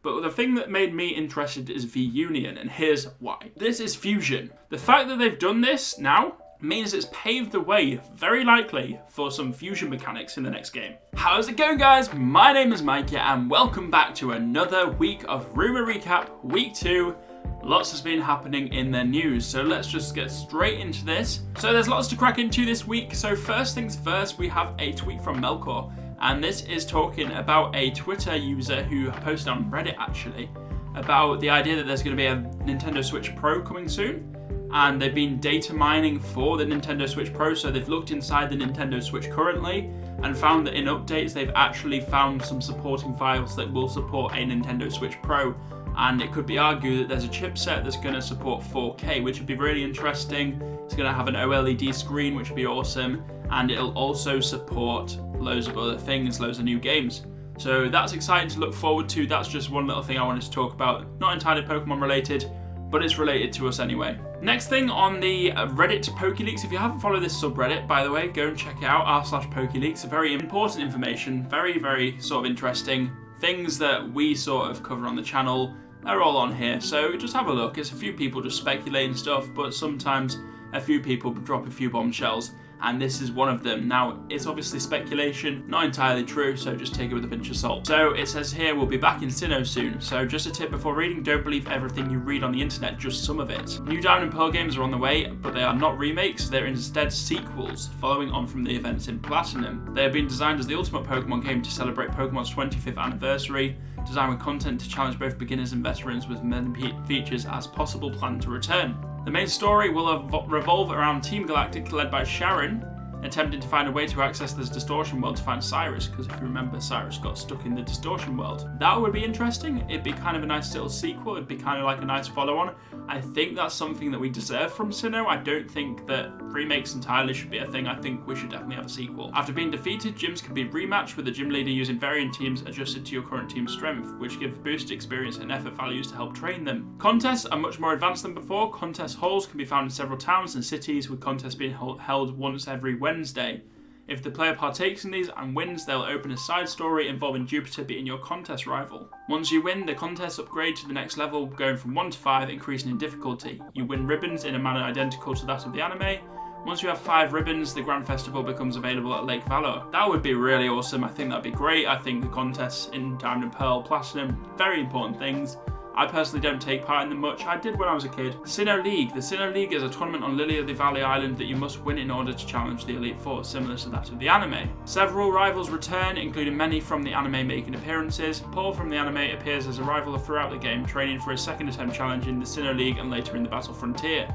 But the thing that made me interested is V-Union, and here's why. This is Fusion. The fact that they've done this now means it's paved the way, very likely, for some fusion mechanics in the next game. How's it going, guys? My name is Maikya, and welcome back to another week of Rumour Recap, week 2. Lots has been happening in the news, so let's just get straight into this. So there's lots to crack into this week, so first things first, we have a tweet from Melkor, and this is talking about a Twitter user who posted on Reddit, actually, about the idea that there's going to be a Nintendo Switch Pro coming soon. And they've been data mining for the Nintendo Switch Pro, so they've looked inside the Nintendo Switch currently and found that in updates they've actually found some supporting files that will support a Nintendo Switch Pro, and it could be argued that there's a chipset that's going to support 4K, which would be really interesting. It's going to have an OLED screen, which would be awesome, and it'll also support loads of other things, loads of new games. So that's exciting to look forward to. That's just one little thing I wanted to talk about, not entirely Pokemon related, but it's related to us anyway. Next thing on the Reddit PokeLeaks, if you haven't followed this subreddit, by the way, go and check it out, r/PokeLeaks. Very important information, very sort of interesting. Things that we sort of cover on the channel are all on here, so just have a look. It's a few people just speculating stuff, but sometimes a few people drop a few bombshells, and this is one of them. Now, it's obviously speculation, not entirely true, so just take it with a pinch of salt. So it says here, we'll be back in Sinnoh soon. So just a tip before reading, don't believe everything you read on the internet, just some of it. New Diamond and Pearl games are on the way, but they are not remakes, they're instead sequels, following on from the events in Platinum. They have been designed as the ultimate Pokemon game to celebrate Pokemon's 25th anniversary, designed with content to challenge both beginners and veterans with many features as possible planned to return. The main story will revolve around Team Galactic, led by Sharon, attempting to find a way to access this distortion world to find Cyrus, because if you remember, Cyrus got stuck in the distortion world. That would be interesting. It'd be kind of a nice little sequel. It'd be kind of like a nice follow-on. I think that's something that we deserve from Sinnoh. I don't think that remakes entirely should be a thing. I think we should definitely have a sequel. After being defeated, gyms can be rematched with the gym leader using varying teams adjusted to your current team's strength, which give boosted experience and effort values to help train them. Contests are much more advanced than before. Contest halls can be found in several towns and cities, with contests being held once every Wednesday. If the player partakes in these and wins, they'll open a side story involving Jupiter being your contest rival. Once you win, the contests upgrade to the next level, going from 1 to 5, increasing in difficulty. You win ribbons in a manner identical to that of the anime. Once you have 5 ribbons, the Grand Festival becomes available at Lake Valor. That would be really awesome. I think that'd be great. I think the contests in Diamond and Pearl, Platinum, very important things. I personally don't take part in them much. I did when I was a kid. Sinnoh League. The Sinnoh League is a tournament on Lily of the Valley Island that you must win in order to challenge the Elite Four, similar to that of the anime. Several rivals return, including many from the anime making appearances. Paul from the anime appears as a rival throughout the game, training for his second attempt challenging the Sinnoh League and later in the Battle Frontier.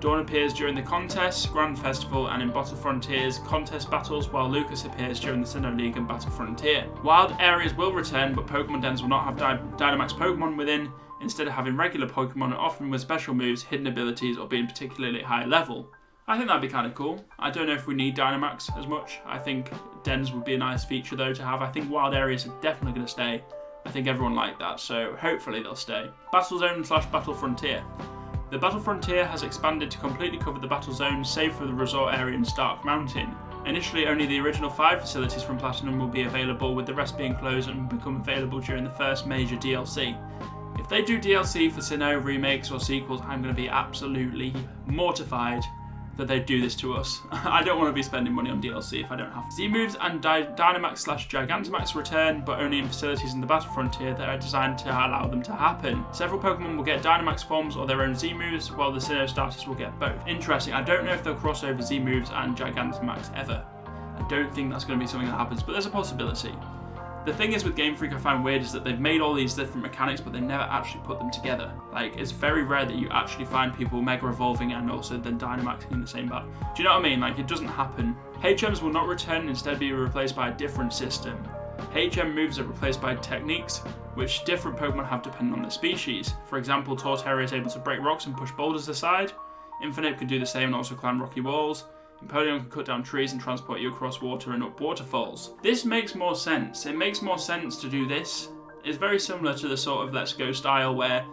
Dawn appears during the contests, Grand Festival, and in Battle Frontier's contest battles, while Lucas appears during the Sinnoh League and Battle Frontier. Wild areas will return, but Pokemon dens will not have Dynamax Pokemon within, instead of having regular Pokemon, often with special moves, hidden abilities, or being particularly high level. I think that'd be kind of cool. I don't know if we need Dynamax as much. I think dens would be a nice feature though to have. I think wild areas are definitely going to stay. I think everyone liked that, so hopefully they'll stay. Battle Zone / Battle Frontier. The Battle Frontier has expanded to completely cover the battle zone, save for the resort area in Stark Mountain. Initially, only the original 5 facilities from Platinum will be available, with the rest being closed and become available during the first major DLC. If they do DLC for Sinnoh, remakes or sequels, I'm going to be absolutely mortified that they do this to us. I don't want to be spending money on DLC if I don't have to. Z-Moves and Dynamax / Gigantamax return, but only in facilities in the Battle Frontier that are designed to allow them to happen. Several Pokemon will get Dynamax forms or their own Z-Moves, while the Sinnoh starters will get both. Interesting. I don't know if they'll cross over Z-Moves and Gigantamax ever. I don't think that's going to be something that happens, but there's a possibility. The thing is with Game Freak I find weird is that they've made all these different mechanics, but they never actually put them together. Like, it's very rare that you actually find people Mega Evolving and also then Dynamaxing in the same battle. Do you know what I mean? Like, it doesn't happen. HMs will not return and instead be replaced by a different system. HM moves are replaced by techniques, which different Pokemon have depending on their species. For example, Torterra is able to break rocks and push boulders aside. Infinite could do the same and also climb rocky walls. Empoleon can cut down trees and transport you across water and up waterfalls. This makes more sense. It makes more sense to do this. It's very similar to the sort of Let's Go style where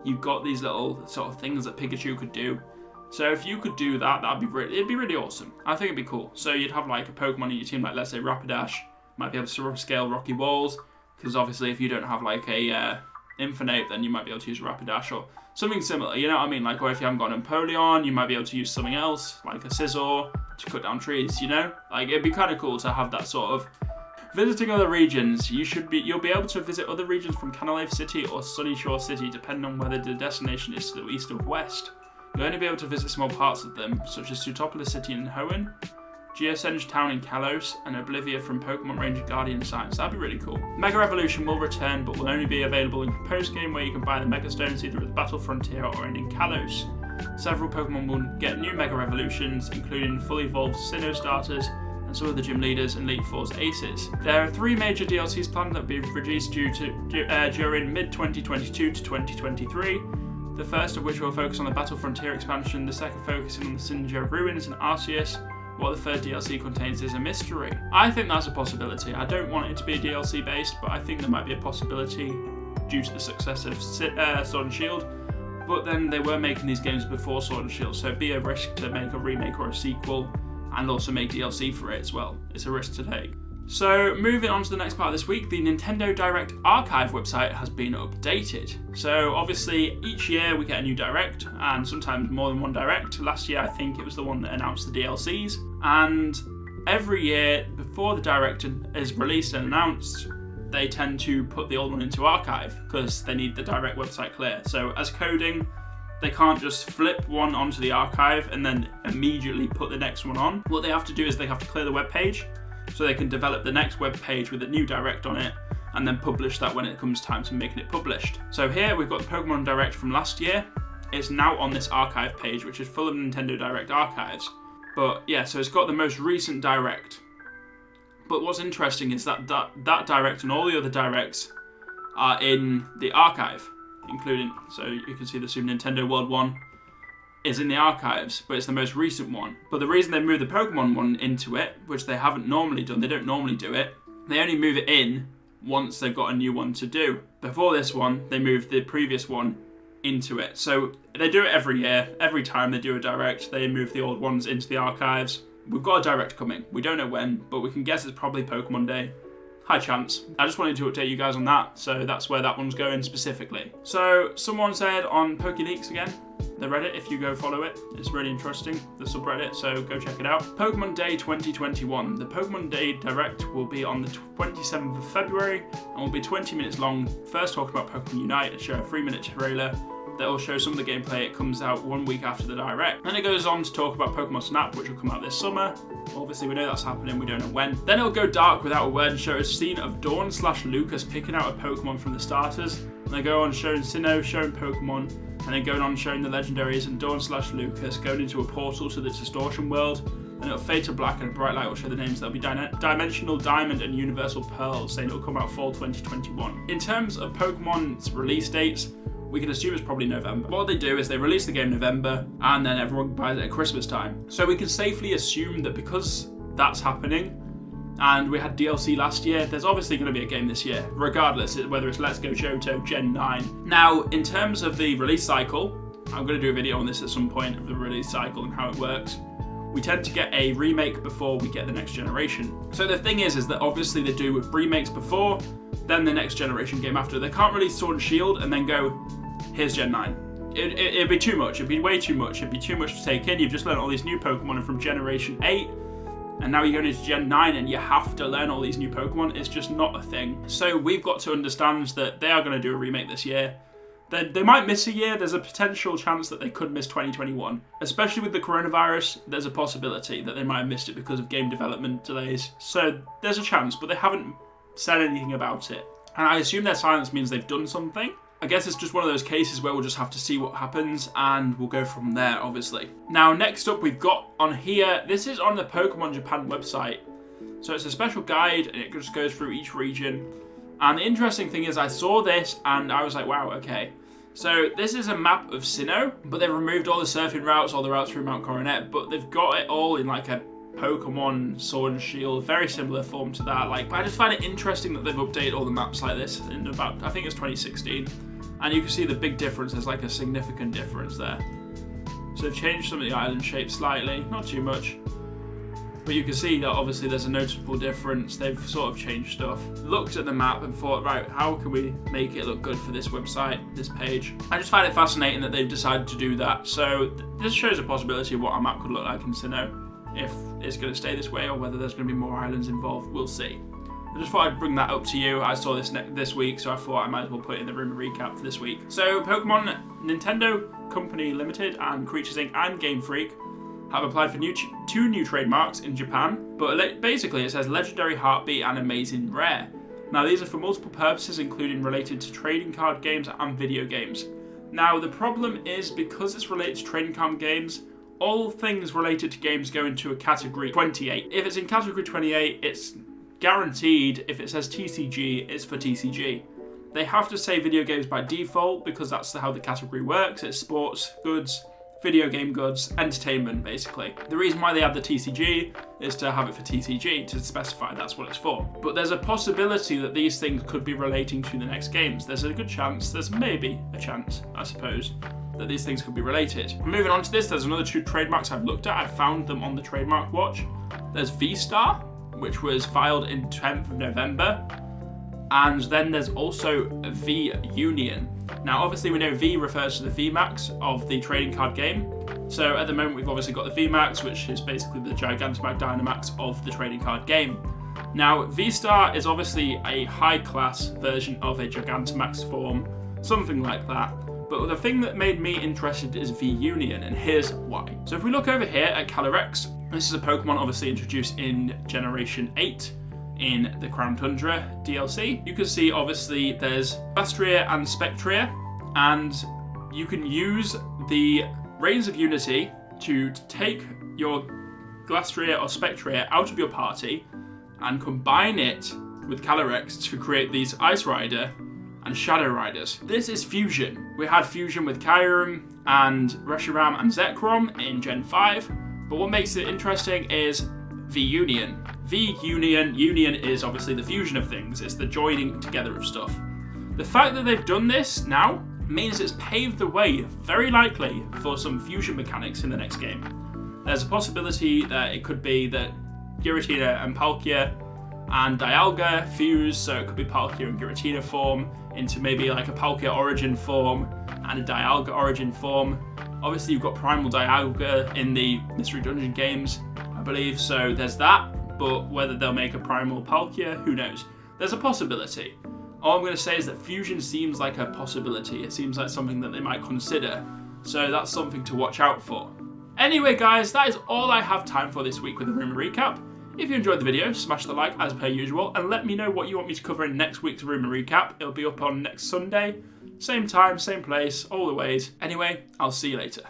you've got these little sort of things that Pikachu could do. So if you could do that, it'd be really awesome. I think it'd be cool. So you'd have like a Pokemon in your team, like let's say Rapidash, might be able to scale rocky walls, because obviously if you don't have like a Infinite, then you might be able to use Rapidash or something similar, you know what I mean? Like, or if you haven't got an Empoleon, you might be able to use something else, like a Scizor, to cut down trees, you know? Like, it'd be kind of cool to have that sort of... Visiting other regions, you'll be able to visit other regions from Canalave City or Sunyshore City, depending on whether the destination is to the east or west. You'll only be able to visit small parts of them, such as Sutopolis City in Hoenn, Geosenge Town in Kalos, and Oblivia from Pokemon Ranger Guardian Science. That'd be really cool. Mega Evolution will return, but will only be available in post-game, where you can buy the Mega Stones either at the Battle Frontier or in Kalos. Several Pokemon will get new Mega Evolutions, including fully evolved Sinnoh starters, and some of the gym leaders and Elite Four's aces. There are 3 major DLCs planned that will be released during mid-2022 to 2023. The first of which will focus on the Battle Frontier expansion, the second focusing on the Sinnoh Ruins and Arceus, while the third DLC contains is a mystery. I think that's a possibility. I don't want it to be a DLC based, but I think there might be a possibility due to the success of Sword and Shield. But then they were making these games before Sword and Shield, so it'd be a risk to make a remake or a sequel and also make DLC for it as well. It's a risk to take. So moving on to the next part of this week, the Nintendo Direct Archive website has been updated. So obviously each year we get a new Direct, and sometimes more than one Direct. Last year I think it was the one that announced the DLCs, and every year before the Direct is released and announced, they tend to put the old one into Archive because they need the Direct website clear. So as coding, they can't just flip one onto the Archive and then immediately put the next one on. What they have to do is they have to clear the web page, so they can develop the next web page with a new Direct on it and then publish that when it comes time to making it published. So here we've got the Pokemon Direct from last year. It's now on this archive page, which is full of Nintendo Direct archives. But yeah, so it's got the most recent Direct. But what's interesting is that Direct and all the other Directs are in the archive, including, so you can see the Super Nintendo World 1 is in the archives, but it's the most recent one. But the reason they moved the Pokemon one into it, which they haven't normally done, they don't normally do it, they only move it in once they've got a new one to do. Before this one, they moved the previous one into it. So they do it every year. Every time they do a Direct, they move the old ones into the archives. We've got a Direct coming. We don't know when, but we can guess it's probably Pokemon Day. High chance. I just wanted to update you guys on that, so that's where that one's going specifically. So someone said on PokeLeaks again, the Reddit, if you go follow it, it's really interesting, the subreddit, so go check it out. Pokemon Day 2021. The Pokemon Day Direct will be on the 27th of February and will be 20 minutes long. First talk about Pokemon Unite and show a 3-minute trailer that will show some of the gameplay. It comes out 1 week after the Direct. Then it goes on to talk about Pokemon Snap, which will come out this summer. Obviously we know that's happening, we don't know when. Then it'll go dark without a word and show a scene of Dawn/Lucas picking out a Pokemon from the starters. And they go on showing Sinnoh, showing Pokemon, and then going on showing the legendaries and Dawn/Lucas going into a portal to the Distortion world. Then it'll fade to black and a bright light will show the names. That'll be Dimensional Diamond and Universal Pearl, saying it'll come out fall 2021. In terms of Pokemon's release dates, we can assume it's probably November. What they do is they release the game in November and then everyone buys it at Christmas time. So we can safely assume that because that's happening and we had DLC last year, there's obviously going to be a game this year, regardless whether it's Let's Go Johto Gen 9. Now, in terms of the release cycle, I'm going to do a video on this at some point of the release cycle and how it works. We tend to get a remake before we get the next generation. So the thing is that obviously they do remakes before, then the next generation game after. They can't release Sword and Shield and then go, here's Gen 9. It'd be too much. It'd be way too much. It'd be too much to take in. You've just learned all these new Pokemon from Generation 8, and now you're going into Gen 9 and you have to learn all these new Pokemon. It's just not a thing. So we've got to understand that they are going to do a remake this year. They might miss a year. There's a potential chance that they could miss 2021. Especially with the coronavirus, there's a possibility that they might have missed it because of game development delays. So there's a chance, but they haven't said anything about it. And I assume their silence means they've done something. I guess it's just one of those cases where we'll just have to see what happens and we'll go from there, obviously. Now, next up we've got on here, this is on the Pokemon Japan website. So it's a special guide and it just goes through each region. And the interesting thing is I saw this and I was like, wow, okay. So this is a map of Sinnoh, but they've removed all the surfing routes, all the routes through Mount Coronet, but they've got it all in like a Pokemon Sword and Shield, very similar form to that. Like, I just find it interesting that they've updated all the maps like this in about, I think it's 2016. And you can see the big difference, there's like a significant difference there. So they've changed some of the island shapes slightly, not too much. But you can see that obviously there's a noticeable difference. They've sort of changed stuff. Looked at the map and thought, right, how can we make it look good for this website, this page? I just find it fascinating that they've decided to do that. So this shows a possibility of what our map could look like in Sinnoh. If it's going to stay this way or whether there's going to be more islands involved, we'll see. I just thought I'd bring that up to you. I saw this week, so I thought I might as well put it in the Rumour Recap for this week. So Pokemon, Nintendo Company Limited and Creatures Inc. and Game Freak have applied for two new trademarks in Japan, but basically it says Legendary Heartbeat and Amazing Rare. Now these are for multiple purposes, including related to trading card games and video games. Now the problem is, because it's related to trading card games, all things related to games go into a category 28. If it's in category 28, it's guaranteed. If it says TCG, it's for TCG. They have to say video games by default because that's how the category works. It's sports goods, video game goods, entertainment, basically. The reason why they have the TCG is to have it for TCG, to specify that's what it's for. But there's a possibility that these things could be relating to the next games. There's a good chance, there's maybe a chance, I suppose, that these things could be related. Moving on to this, there's another two trademarks I've looked at. I found them on the trademark watch. There's V-Star, which was filed in 10th of November. And then there's also V-Union. Now, obviously, we know V refers to the VMAX of the trading card game. So at the moment, we've obviously got the VMAX, which is basically the Gigantamax Dynamax of the trading card game. Now, V-Star is obviously a high-class version of a Gigantamax form, something like that. But the thing that made me interested is V-Union, and here's why. So if we look over here at Calyrex, this is a Pokemon obviously introduced in Generation 8 in the Crown Tundra DLC. You can see obviously there's Glastrier and Spectrier, and you can use the Rains of Unity to take your Glastrier or Spectrier out of your party and combine it with Calyrex to create these Ice Rider and Shadow Riders. This is Fusion. We had Fusion with Kyurem and Reshiram and Zekrom in Gen 5, but what makes it interesting is V-Union. V-Union, Union is obviously the fusion of things, it's the joining together of stuff. The fact that they've done this now means it's paved the way, very likely, for some fusion mechanics in the next game. There's a possibility that it could be that Giratina and Palkia and Dialga fuse, so it could be Palkia and Giratina form into maybe like a Palkia origin form and a Dialga origin form. Obviously you've got Primal Dialga in the Mystery Dungeon games, I believe, so there's that, but whether they'll make a Primal Palkia, who knows? There's a possibility. All I'm going to say is that fusion seems like a possibility. It seems like something that they might consider, so that's something to watch out for. Anyway guys, that is all I have time for this week with the Rumour Recap. If you enjoyed the video, smash the like as per usual, and let me know what you want me to cover in next week's Rumour Recap. It'll be up on next Sunday. Same time, same place, all the ways. Anyway, I'll see you later.